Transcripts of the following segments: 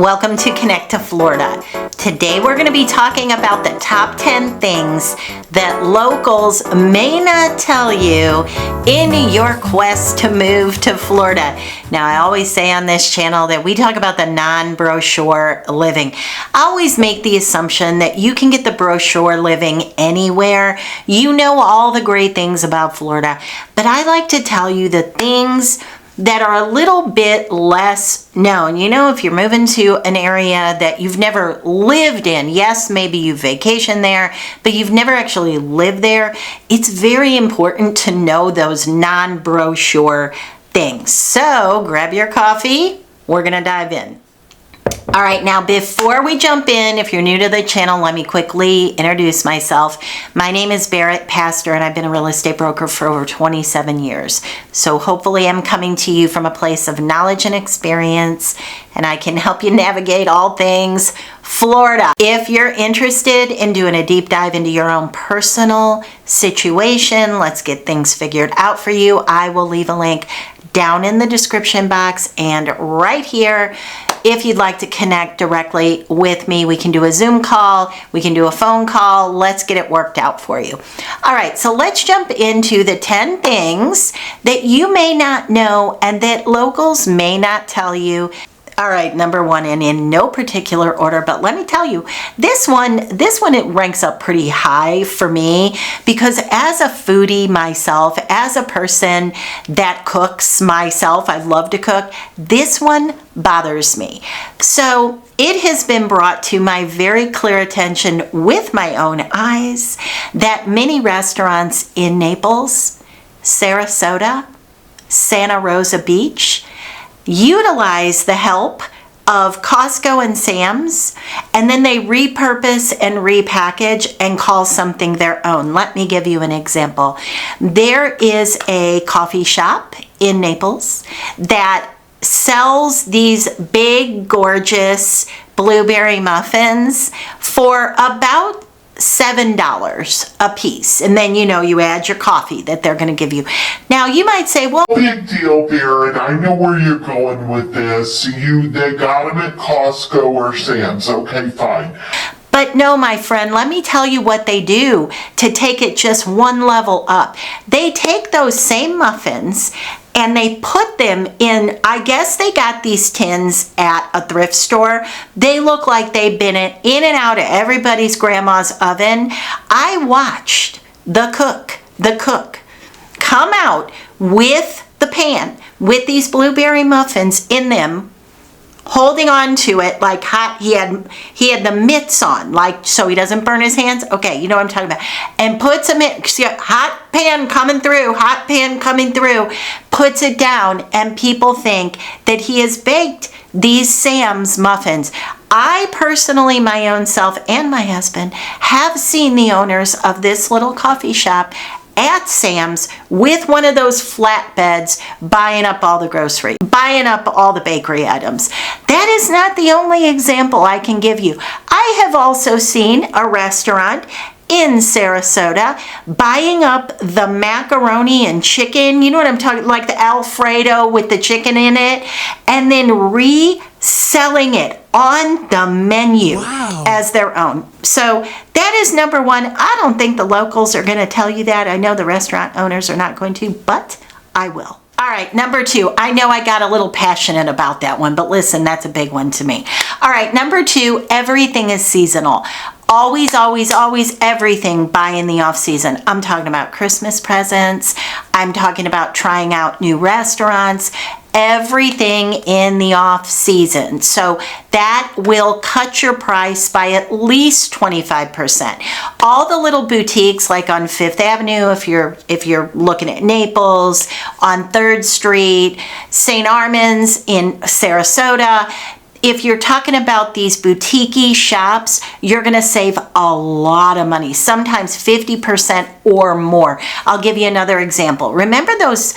Welcome to Connect to Florida. Today we're going to be talking about the top 10 things that locals may not tell you in your quest to move to Florida. Now, I always say on this channel that we talk about the non-brochure living. I always make the assumption that you can get the brochure living anywhere. You know all the great things about Florida, but I like to tell you the things that are a little bit less known. You know, if you're moving to an area that you've never lived in, yes, maybe you vacation there, but you've never actually lived there, it's very important to know those non-brochure things. So grab your coffee, we're gonna dive in. All right, now before we jump in, if you're new to the channel, let me quickly introduce myself. My name is Barrett Pastor, and I've been a real estate broker for over 27 years. So hopefully I'm coming to you from a place of knowledge and experience, and I can help you navigate all things Florida. If you're interested in doing a deep dive into your own personal situation, let's get things figured out for you, I will leave a link down in the description box and right here. If you'd like to connect directly with me, we can do a Zoom call, we can do a phone call, let's get it worked out for you. All right, so let's jump into the 10 things that you may not know and that locals may not tell you. All right, number one, and in no particular order, but let me tell you, this one, it ranks up pretty high for me because as a foodie myself, as a person that cooks myself, I love to cook, this one bothers me. So it has been brought to my very clear attention with my own eyes that many restaurants in Naples, Sarasota, Santa Rosa Beach, utilize the help of Costco and Sam's, and then they repurpose and repackage and call something their own. Let me give you an example. There is a coffee shop in Naples that sells these big, gorgeous blueberry muffins for about $7 a piece, and then you add your coffee that they're going to give you. Now you might say, well, big deal, Barrett. I know where you're going with this. They got them at Costco or Sam's. Okay, fine. But no, my friend, let me tell you what they do to take it just one level up. They take those same muffins and they put them in, I guess they got these tins at a thrift store. They look like they've been in and out of everybody's grandma's oven. I watched the cook come out with the pan with these blueberry muffins in them, holding on to it like hot. He had the mitts on, like so he doesn't burn his hands. Okay, you know what I'm talking about. And puts them in, hot pan coming through, puts it down, and people think that he has baked these Sam's muffins. I personally, my own self and my husband, have seen the owners of this little coffee shop at Sam's with one of those flatbeds buying up all the grocery, buying up all the bakery items. That is not the only example I can give you. I have also seen a restaurant in Sarasota buying up the macaroni and chicken, you know what I'm talking, like the Alfredo with the chicken in it, and then reselling it on the menu as their own. So that is number one. I don't think the locals are going to tell you that. I know the restaurant owners are not going to, but I will. All right, number two. I know I got a little passionate about that one, but listen, that's a big one to me. All right, number two, everything is seasonal. Always, always, always everything buy in the off season. I'm talking about Christmas presents. I'm talking about trying out new restaurants. Everything in the off season. So that will cut your price by at least 25%. All the little boutiques like on Fifth Avenue, if you're looking at Naples, on 3rd Street, St. Armand's in Sarasota, if you're talking about these boutique-y shops, you're going to save a lot of money, sometimes 50% or more. I'll give you another example. Remember those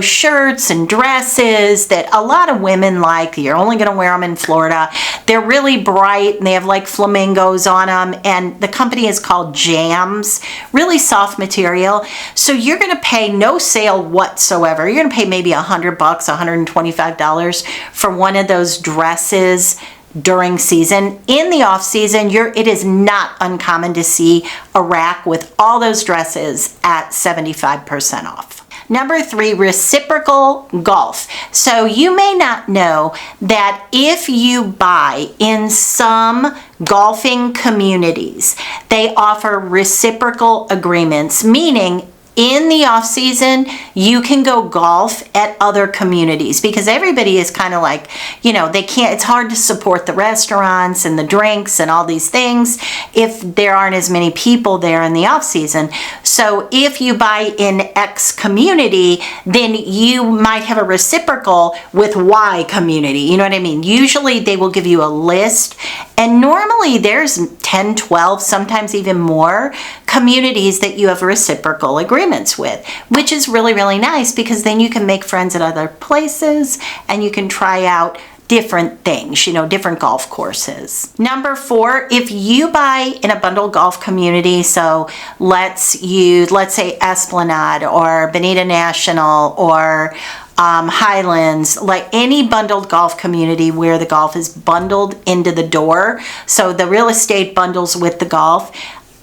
shirts and dresses that a lot of women like, you're only going to wear them in Florida, They're really bright and they have like flamingos on them, and the company is called Jams, really soft material. So you're going to pay no sale whatsoever. You're going to pay maybe $100, $125 for one of those dresses during season. In the off season, it is not uncommon to see a rack with all those dresses at 75% off. Number 3, Reciprocal Golf. So you may not know that if you buy in some golfing communities, they offer reciprocal agreements, meaning in the off season, you can go golf at other communities, because everybody is kind of like, it's hard to support the restaurants and the drinks and all these things if there aren't as many people there in the off season. So if you buy in X community, then you might have a reciprocal with Y community. You know what I mean? Usually they will give you a list, and normally there's 10, 12, sometimes even more communities that you have reciprocal agreements with, which is really, really nice, because then you can make friends at other places and you can try out different things, different golf courses. Number 4, if you buy in a bundled golf community, so let's say Esplanade or Bonita National or Highlands, like any bundled golf community where the golf is bundled into the door, so the real estate bundles with the golf,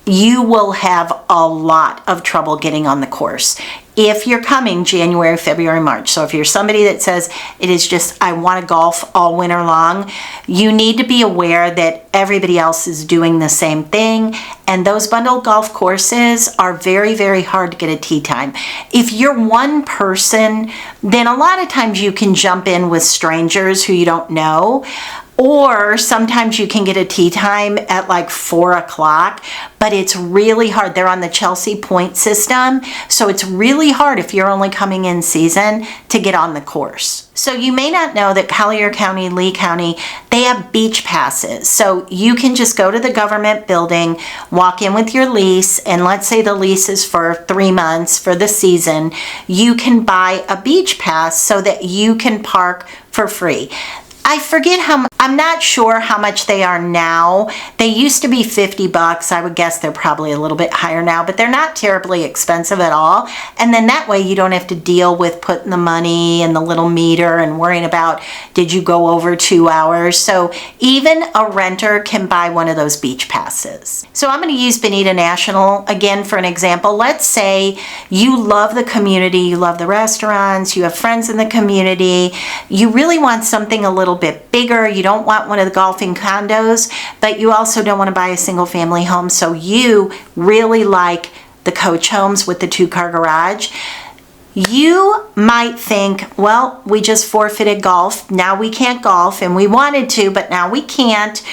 you will have a lot of trouble getting on the course if you're coming January, February, March. So if you're somebody that says it is just, I want to golf all winter long, you need to be aware that everybody else is doing the same thing. And those bundled golf courses are very, very hard to get a tee time. If you're one person, then a lot of times you can jump in with strangers who you don't know. Or sometimes you can get a tee time at like 4 o'clock, but it's really hard. They're on the Chelsea point system, so it's really hard if you're only coming in season to get on the course. So you may not know that Collier County, Lee County, they have beach passes. So you can just go to the government building, walk in with your lease, and let's say the lease is for 3 months for the season. You can buy a beach pass so that you can park for free. I forget I'm not sure how much they are now. They used to be $50. I would guess they're probably a little bit higher now, but they're not terribly expensive at all. And then that way you don't have to deal with putting the money and the little meter and worrying about, did you go over 2 hours? So even a renter can buy one of those beach passes. So I'm going to use Bonita National again for an example. Let's say you love the community, you love the restaurants, you have friends in the community, you really want something a little bit bigger. You don't want one of the golfing condos, but you also don't want to buy a single family home. So you really like the coach homes with the 2-car garage. You might think, well, we just forfeited golf. Now we can't golf, and we wanted to, but now we can't.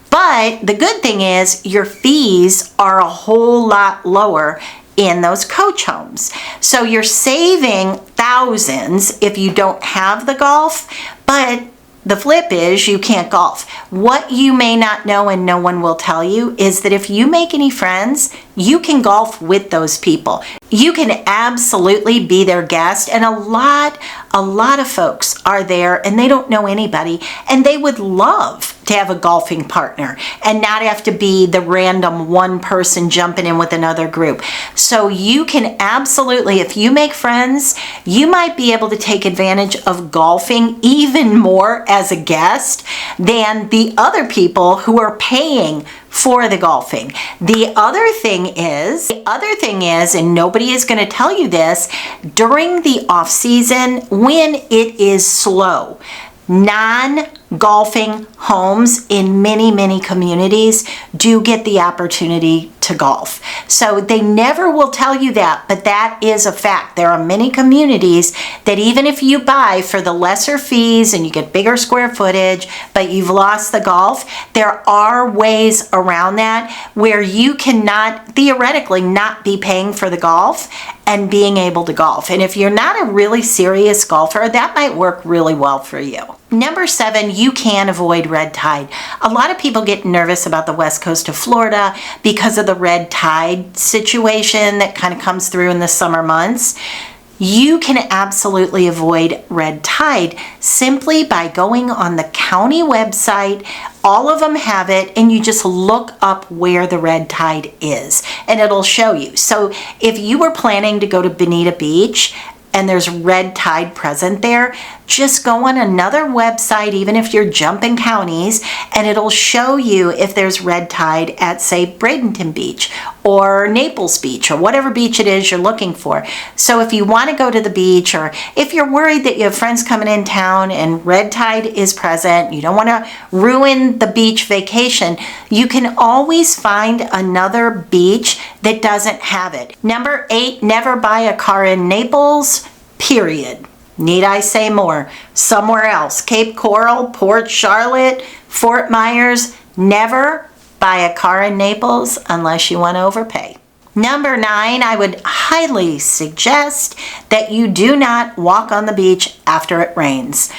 But the good thing is your fees are a whole lot lower in those coach homes. So you're saving thousands if you don't have the golf, but the flip is you can't golf. What you may not know, and no one will tell you, is that if you make any friends, you can golf with those people. You can absolutely be their guest, and a lot of folks are there and they don't know anybody, and they would love to have a golfing partner and not have to be the random one person jumping in with another group. So you can absolutely, if you make friends, you might be able to take advantage of golfing even more as a guest than the other people who are paying for the golfing. The other thing is, and nobody is going to tell you this, during the off season when it is slow, non-golfing homes in many communities do get the opportunity to golf. So they never will tell you that, but that is a fact. There are many communities that even if you buy for the lesser fees and you get bigger square footage, but you've lost the golf, there are ways around that where you cannot, theoretically, not be paying for the golf and being able to golf. And if you're not a really serious golfer, that might work really well for you. Number 7, you can avoid red tide. A lot of people get nervous about the west coast of Florida because of the red tide situation that kind of comes through in the summer months. You can absolutely avoid red tide simply by going on the county website. All of them have it, and you just look up where the red tide is, and it'll show you. So if you were planning to go to Bonita Beach and there's red tide present there, just go on another website, even if you're jumping counties, and it'll show you if there's red tide at, say, Bradenton Beach or Naples Beach or whatever beach it is you're looking for. So if you want to go to the beach, or if you're worried that you have friends coming in town and red tide is present, you don't want to ruin the beach vacation, you can always find another beach that doesn't have it. Number 8, never buy a car in Naples, period. Need I say more? Somewhere else. Cape Coral, Port Charlotte, Fort Myers. Never buy a car in Naples unless you want to overpay. Number 9, I would highly suggest that you do not walk on the beach after it rains.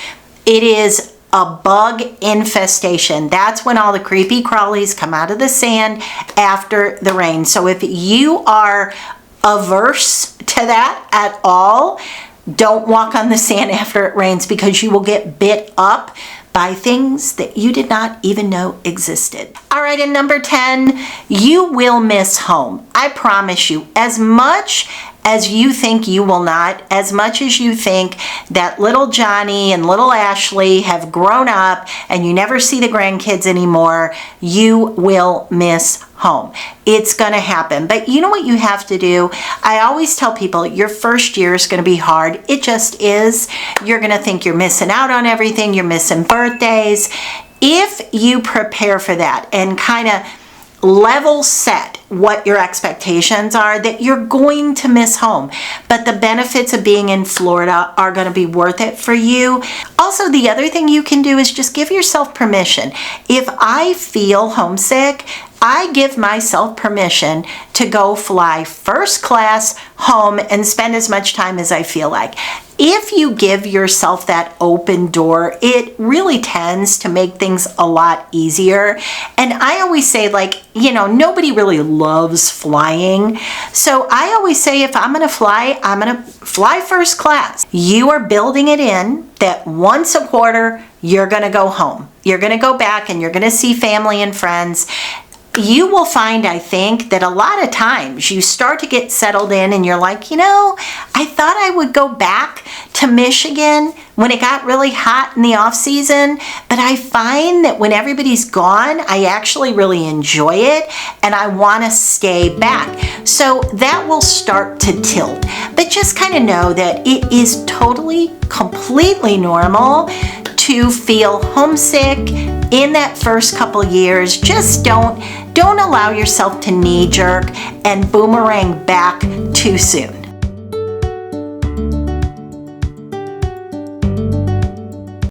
It is a bug infestation. That's when all the creepy crawlies come out of the sand after the rain. So if you are averse to that at all, don't walk on the sand after it rains, because you will get bit up by things that you did not even know existed. All right, and number 10, you will miss home. I promise you, as much as you think you will not, as much as you think that little Johnny and little Ashley have grown up and you never see the grandkids anymore, you will miss home. It's going to happen. But you know what you have to do? I always tell people your first year is going to be hard. It just is. You're going to think you're missing out on everything. You're missing birthdays. If you prepare for that and kind of level set what your expectations are, that you're going to miss home, but the benefits of being in Florida are going to be worth it for you. Also, the other thing you can do is just give yourself permission. If I feel homesick, I give myself permission to go fly first class home and spend as much time as I feel like. If you give yourself that open door, it really tends to make things a lot easier. And I always say, like, nobody really loves flying. So I always say, if I'm going to fly, I'm going to fly first class. You are building it in that once a quarter, you're going to go home. You're going to go back and you're going to see family and friends. You will find, I think, that a lot of times you start to get settled in and you're like, I thought I would go back to Michigan when it got really hot in the off season, but I find that when everybody's gone, I actually really enjoy it and I want to stay back. So that will start to tilt. But just kind of know that it is totally, completely normal to feel homesick in that first couple years. Just don't allow yourself to knee jerk and boomerang back too soon.